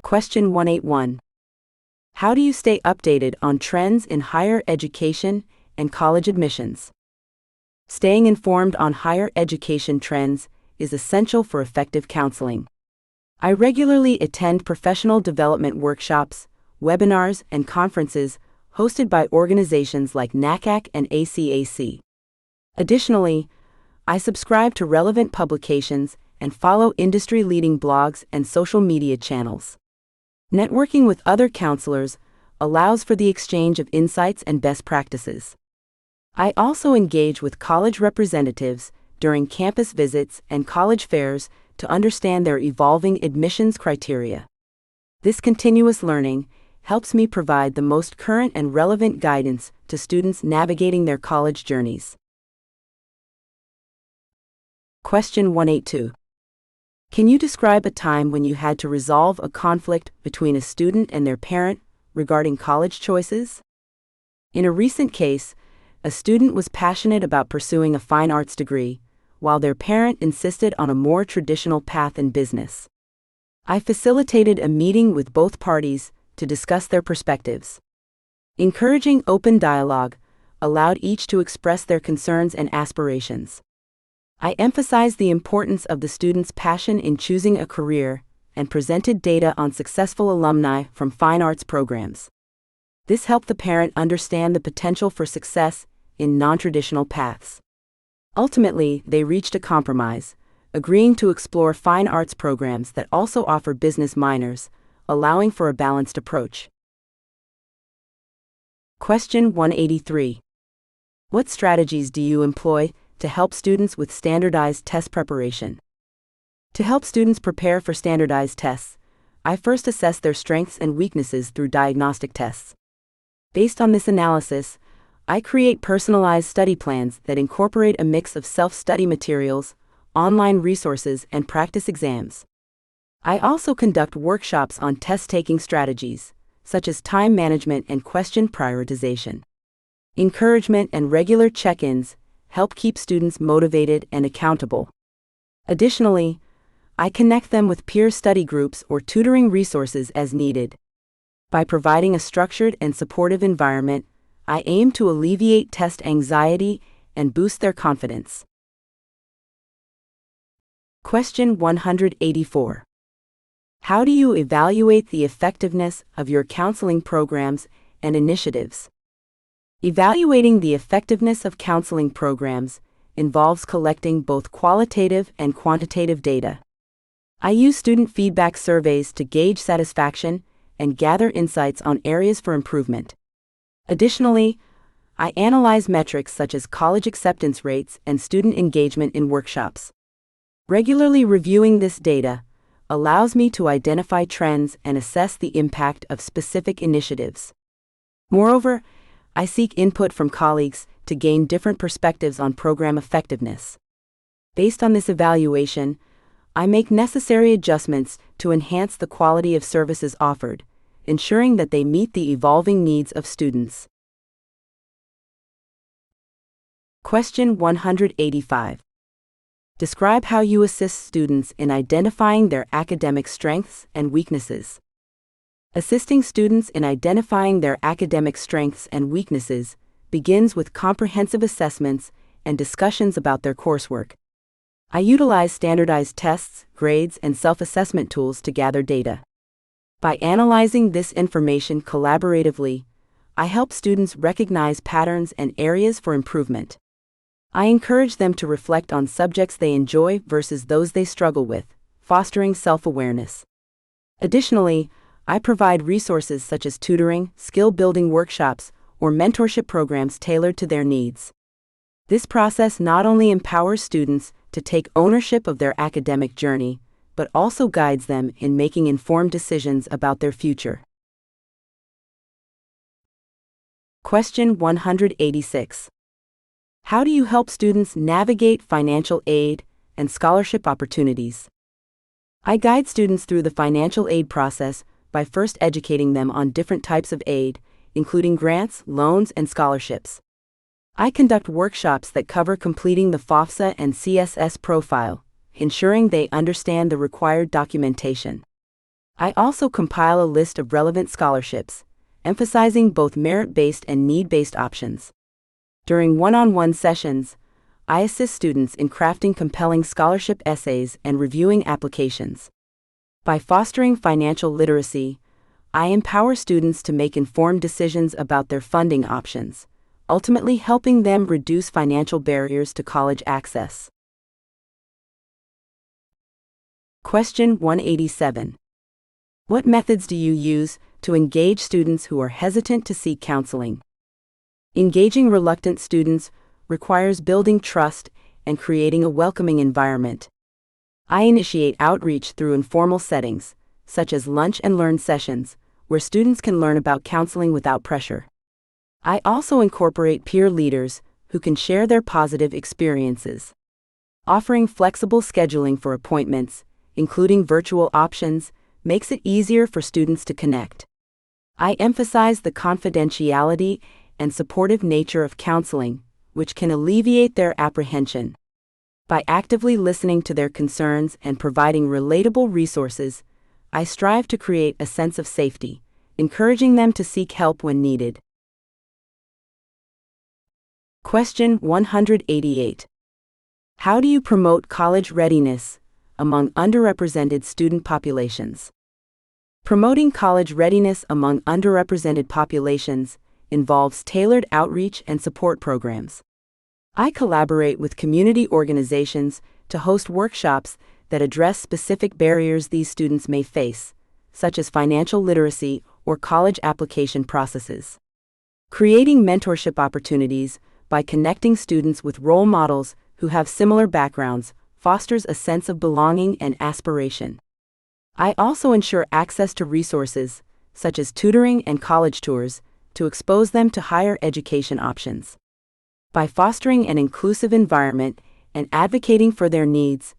Question 181. How do you stay updated on trends in higher education and college admissions? Staying informed on higher education trends is essential for effective counseling. I regularly attend professional development workshops, webinars, and conferences hosted by organizations like NACAC and ACAC. Additionally, I subscribe to relevant publications and follow industry-leading blogs and social media channels. Networking with other counselors allows for the exchange of insights and best practices. I also engage with college representatives during campus visits and college fairs to understand their evolving admissions criteria. This continuous learning helps me provide the most current and relevant guidance to students navigating their college journeys. Question 182. Can you describe a time when you had to resolve a conflict between a student and their parent regarding college choices? In a recent case, a student was passionate about pursuing a fine arts degree, while their parent insisted on a more traditional path in business. I facilitated a meeting with both parties to discuss their perspectives. Encouraging open dialogue allowed each to express their concerns and aspirations. I emphasized the importance of the student's passion in choosing a career and presented data on successful alumni from fine arts programs. This helped the parent understand the potential for success in non-traditional paths. Ultimately, they reached a compromise, agreeing to explore fine arts programs that also offer business minors, allowing for a balanced approach. Question 183. What strategies do you employ to help students with standardized test preparation? To help students prepare for standardized tests, I first assess their strengths and weaknesses through diagnostic tests. Based on this analysis, I create personalized study plans that incorporate a mix of self-study materials, online resources, and practice exams. I also conduct workshops on test-taking strategies, such as time management and question prioritization. Encouragement and regular check-ins help keep students motivated and accountable. Additionally, I connect them with peer study groups or tutoring resources as needed. By providing a structured and supportive environment, I aim to alleviate test anxiety and boost their confidence. Question 184. How do you evaluate the effectiveness of your counseling programs and initiatives? Evaluating the effectiveness of counseling programs involves collecting both qualitative and quantitative data. I use student feedback surveys to gauge satisfaction and gather insights on areas for improvement. Additionally, I analyze metrics such as college acceptance rates and student engagement in workshops. Regularly reviewing this data allows me to identify trends and assess the impact of specific initiatives. Moreover, I seek input from colleagues to gain different perspectives on program effectiveness. Based on this evaluation, I make necessary adjustments to enhance the quality of services offered, ensuring that they meet the evolving needs of students. Question 185. Describe how you assist students in identifying their academic strengths and weaknesses. Assisting students in identifying their academic strengths and weaknesses begins with comprehensive assessments and discussions about their coursework. I utilize standardized tests, grades, and self-assessment tools to gather data. By analyzing this information collaboratively, I help students recognize patterns and areas for improvement. I encourage them to reflect on subjects they enjoy versus those they struggle with, fostering self-awareness. Additionally, I provide resources such as tutoring, skill-building workshops, or mentorship programs tailored to their needs. This process not only empowers students to take ownership of their academic journey, but also guides them in making informed decisions about their future. Question 186. How do you help students navigate financial aid and scholarship opportunities? I guide students through the financial aid process by first educating them on different types of aid, including grants, loans, and scholarships. I conduct workshops that cover completing the FAFSA and CSS profile, ensuring they understand the required documentation. I also compile a list of relevant scholarships, emphasizing both merit-based and need-based options. During one-on-one sessions, I assist students in crafting compelling scholarship essays and reviewing applications. By fostering financial literacy, I empower students to make informed decisions about their funding options, ultimately helping them reduce financial barriers to college access. Question 187. What methods do you use to engage students who are hesitant to seek counseling? Engaging reluctant students requires building trust and creating a welcoming environment. I initiate outreach through informal settings, such as lunch and learn sessions, where students can learn about counseling without pressure. I also incorporate peer leaders who can share their positive experiences. Offering flexible scheduling for appointments, including virtual options, makes it easier for students to connect. I emphasize the confidentiality and supportive nature of counseling, which can alleviate their apprehension. By actively listening to their concerns and providing relatable resources, I strive to create a sense of safety, encouraging them to seek help when needed. Question 188. How do you promote college readiness among underrepresented student populations? Promoting college readiness among underrepresented populations involves tailored outreach and support programs. I collaborate with community organizations to host workshops that address specific barriers these students may face, such as financial literacy or college application processes. Creating mentorship opportunities by connecting students with role models who have similar backgrounds fosters a sense of belonging and aspiration. I also ensure access to resources, such as tutoring and college tours, to expose them to higher education options. By fostering an inclusive environment and advocating for their needs,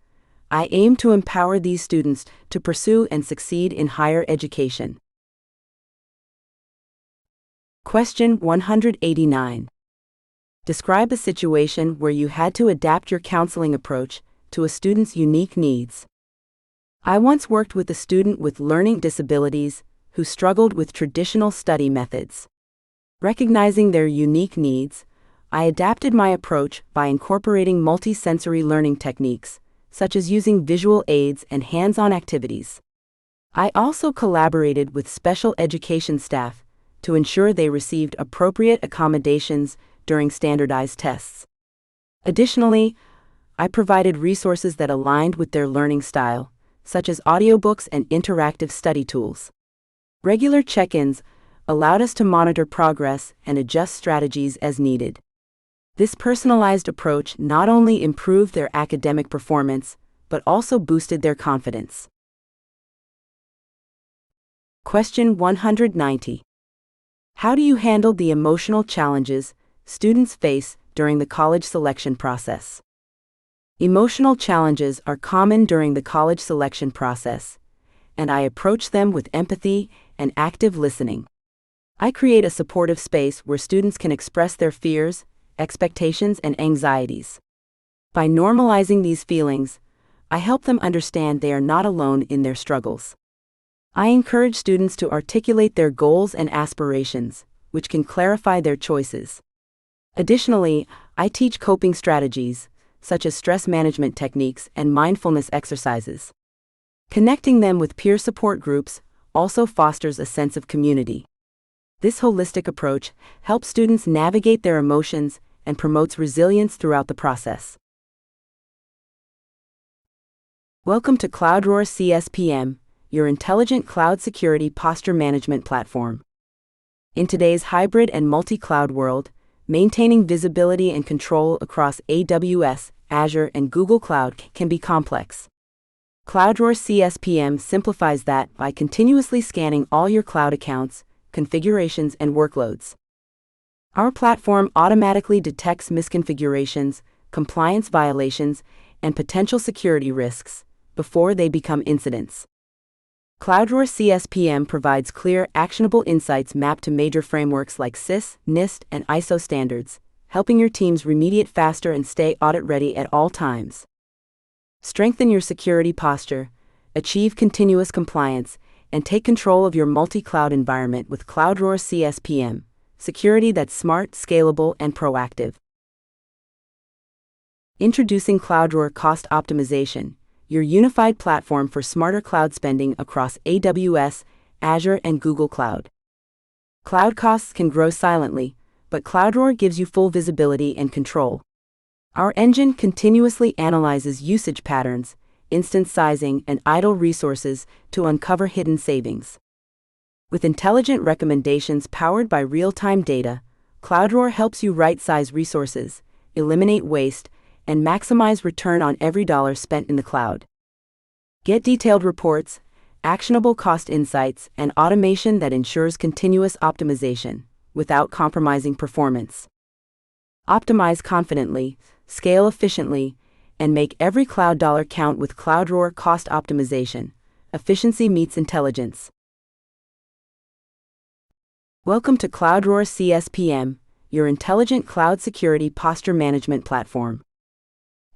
I aim to empower these students to pursue and succeed in higher education. Question 189. Describe a situation where you had to adapt your counseling approach to a student's unique needs. I once worked with a student with learning disabilities who struggled with traditional study methods. Recognizing their unique needs, I adapted my approach by incorporating multisensory learning techniques, such as using visual aids and hands-on activities. I also collaborated with special education staff to ensure they received appropriate accommodations during standardized tests. Additionally, I provided resources that aligned with their learning style, such as audiobooks and interactive study tools. Regular check-ins allowed us to monitor progress and adjust strategies as needed. This personalized approach not only improved their academic performance, but also boosted their confidence. Question 190. How do you handle the emotional challenges students face during the college selection process? Emotional challenges are common during the college selection process, and I approach them with empathy and active listening. I create a supportive space where students can express their fears, expectations, and anxieties. By normalizing these feelings, I help them understand they are not alone in their struggles. I encourage students to articulate their goals and aspirations, which can clarify their choices. Additionally, I teach coping strategies, such as stress management techniques and mindfulness exercises. Connecting them with peer support groups also fosters a sense of community. This holistic approach helps students navigate their emotions and promotes resilience throughout the process. Welcome to CloudRoar CSPM, your intelligent cloud security posture management platform. In today's hybrid and multi-cloud world, maintaining visibility and control across AWS, Azure, and Google Cloud can be complex. CloudRoar CSPM simplifies that by continuously scanning all your cloud accounts, configurations, and workloads. Our platform automatically detects misconfigurations, compliance violations, and potential security risks before they become incidents. CloudRoar CSPM provides clear, actionable insights mapped to major frameworks like CIS, NIST, and ISO standards, helping your teams remediate faster and stay audit-ready at all times. Strengthen your security posture, achieve continuous compliance, and take control of your multi-cloud environment with CloudRoar CSPM, security that's smart, scalable, and proactive. Introducing CloudRoar Cost Optimization, your unified platform for smarter cloud spending across AWS, Azure, and Google Cloud. Cloud costs can grow silently, but CloudRoar gives you full visibility and control. Our engine continuously analyzes usage patterns, instance sizing, and idle resources to uncover hidden savings. With intelligent recommendations powered by real-time data, CloudRoar helps you right-size resources, eliminate waste, and maximize return on every dollar spent in the cloud. Get detailed reports, actionable cost insights, and automation that ensures continuous optimization without compromising performance. Optimize confidently, scale efficiently, and make every cloud dollar count with CloudRoar Cost Optimization. Efficiency meets intelligence. Welcome to CloudRoar CSPM, your intelligent cloud security posture management platform.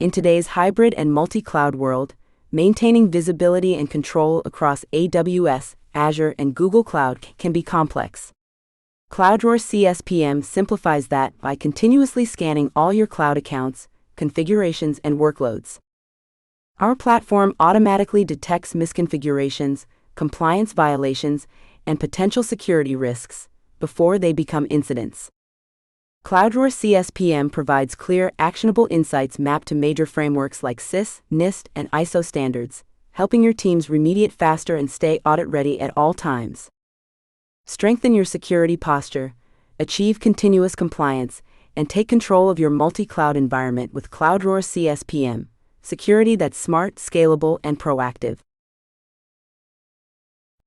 In today's hybrid and multi-cloud world, maintaining visibility and control across AWS, Azure, and Google Cloud can be complex. CloudRoar CSPM simplifies that by continuously scanning all your cloud accounts, configurations, and workloads. Our platform automatically detects misconfigurations, compliance violations, and potential security risks before they become incidents. CloudRoar CSPM provides clear, actionable insights mapped to major frameworks like CIS, NIST, and ISO standards, helping your teams remediate faster and stay audit-ready at all times. Strengthen your security posture, achieve continuous compliance, and take control of your multi-cloud environment with CloudRoar CSPM, security that's smart, scalable, and proactive.